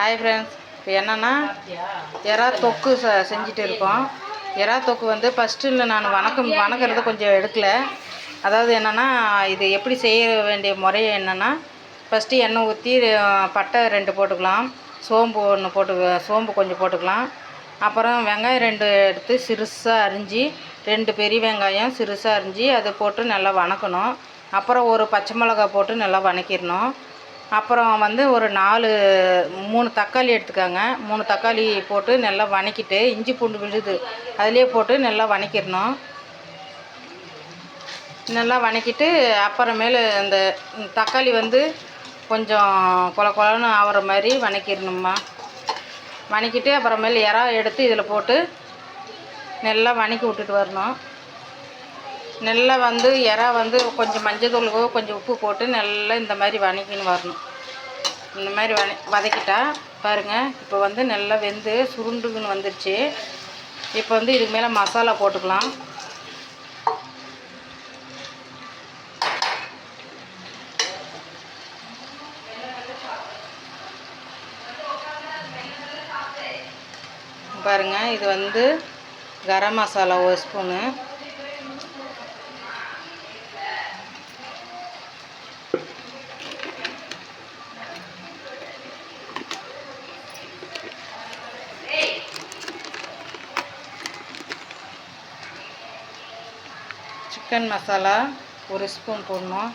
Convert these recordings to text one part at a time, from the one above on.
Hi friends. இப்போ என்னென்னா எறா தொக்கு செஞ்சுட்டு இருக்கோம். எறா தொக்கு வந்து ஃபஸ்ட்டு நான் வணக்கிறது கொஞ்சம் எடுக்கலை. அதாவது என்னென்னா இது எப்படி செய்ய வேண்டிய முறை என்னென்னா, ஃபஸ்ட்டு எண்ணெய் ஊற்றி பட்டை 2 போட்டுக்கலாம், சோம்பு 1 சோம்பு கொஞ்சம் போட்டுக்கலாம். அப்புறம் வெங்காயம் 2 எடுத்து சிறுசாக அரிஞ்சு 2 பெரிய வெங்காயம் சிறுசாக அரிஞ்சு அதை போட்டு நல்லா வணக்கணும். அப்புறம் ஒரு பச்சை மிளகா போட்டு நல்லா வணக்கிடணும். அப்புறம் வந்து ஒரு 3 தக்காளி எடுத்துக்கோங்க. 3 தக்காளி போட்டு நல்லா வணக்கிட்டு இஞ்சி பூண்டு விழுது அதிலே போட்டு நல்லா வணக்கிடணும். நல்லா வணக்கிட்டு அப்புறமேலு அந்த தக்காளி வந்து கொஞ்சம் கொல கொலன்னு ஆகிற மாதிரி வணக்கிடணும்மா. வணக்கிட்டு அப்புறமேலு எறா எடுத்து இதில் போட்டு நல்லா வணக்கி விட்டுட்டு வரணும். நல்லா வந்து எறா வந்து கொஞ்சம் மஞ்சத்தூளுக்கோ கொஞ்சம் உப்பு போட்டு நல்லா இந்த மாதிரி வதக்கின்னு வரணும். இந்த மாதிரி வதக்கிட்டா பாருங்கள், இப்போ வந்து நல்லா வெந்து சுருண்டுக்குன்னு வந்துடுச்சு. இப்போ வந்து இதுக்கு மேலே மசாலா போட்டுக்கலாம். பாருங்கள், இது வந்து garam masala 1 spoon, chicken masala 1 spoon போடணும்.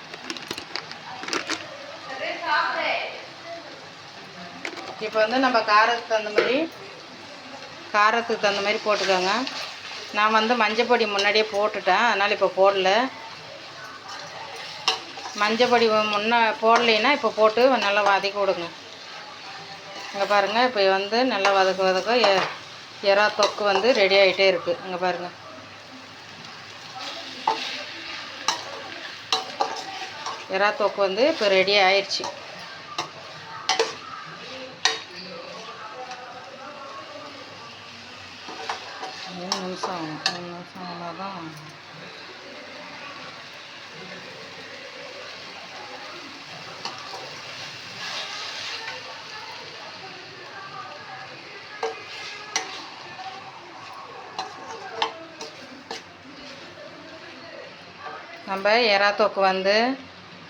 இப்போ வந்து நம்ம காரத்துக்கு தகுந்த மாதிரி போட்டுக்கோங்க. நான் வந்து மஞ்சப்பொடி முன்னாடியே போட்டுட்டேன், அதனால் இப்போ போடல. மஞ்சப்பொடி போடலைன்னா இப்போ போட்டு நல்லா வதக்கி விடுங்க. இங்கே பாருங்கள், இப்போ வந்து நல்லா வதக்க எறா தொக்கு வந்து ரெடி ஆகிட்டே இருக்குது. இங்கே பாருங்கள், எறா தொக்கு வந்து இப்போ ரெடி ஆயிடுச்சு. மூணு நிமிஷம் ஆனாதான் நம்ம எறா தொக்கு வந்து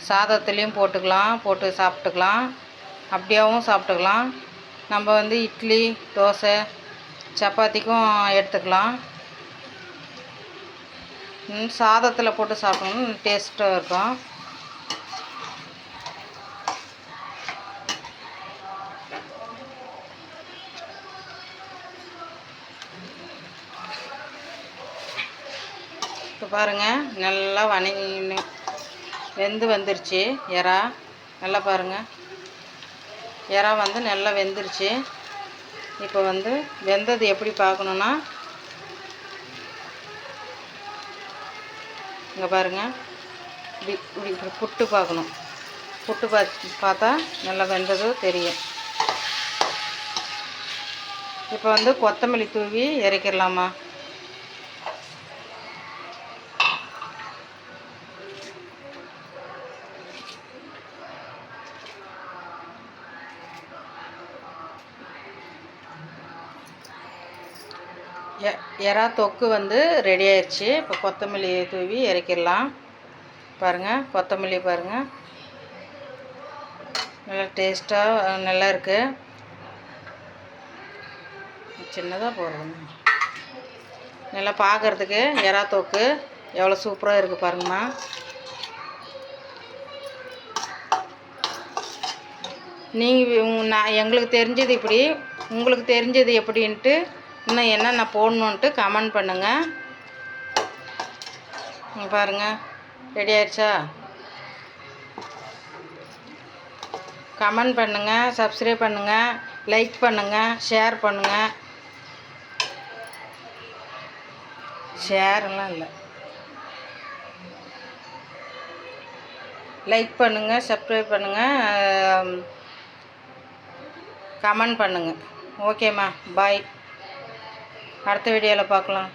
சாதத்துலேயும் போட்டு சாப்பிட்டுக்கலாம், அப்படியாகவும் சாப்பிட்டுக்கலாம். நம்ம வந்து இட்லி தோசை சப்பாத்திக்கும் எடுத்துக்கலாம். சாதத்தில் போட்டு சாப்பிடணும், டேஸ்ட்டாக இருக்கும். இப்போ பாருங்கள், நல்லா வெந்து வந்துருச்சு எறா. நல்லா பாருங்கள், எறா வந்து நல்லா வெந்துருச்சு. இப்போ வந்து வெந்தது எப்படி பார்க்கணுன்னா, இங்கே பாருங்கள், இப்படி புட்டு பார்க்கணும். புட்டு பார்த்தா நல்லா வெந்தது தெரியும். இப்போ வந்து கொத்தமல்லி தூவி இறக்கிடலாமா. எறா தொக்கு வந்து ரெடி ஆயிடுச்சு. இப்போ கொத்தமல்லி தூவி இறக்கிடலாம். பாருங்கள், கொத்தமல்லி பாருங்கள், நல்லா டேஸ்ட்டாக நல்லா இருக்குது. சின்னதாக போடுறோம். நல்லா பார்க்குறதுக்கு எறா தொக்கு எவ்வளோ சூப்பராக இருக்குது பாருங்கம்மா. எங்களுக்கு தெரிஞ்சது இப்படி, உங்களுக்கு தெரிஞ்சது எப்படின்ட்டு, இன்னும் என்னென்ன போடணுன்ட்டு கமெண்ட் பண்ணுங்கள். பாருங்கள், ரெடி ஆயிடுச்சா? கமெண்ட் பண்ணுங்கள், சப்ஸ்கிரைப் பண்ணுங்கள், லைக் பண்ணுங்கள், ஷேர் பண்ணுங்கள். ஷேர்லாம் இல்லை, லைக் பண்ணுங்கள், சப்ஸ்கிரைப் பண்ணுங்கள், கமெண்ட் பண்ணுங்கள். ஓகேம்மா, பாய். அடுத்த வீடியோவில் பார்க்கலாம்.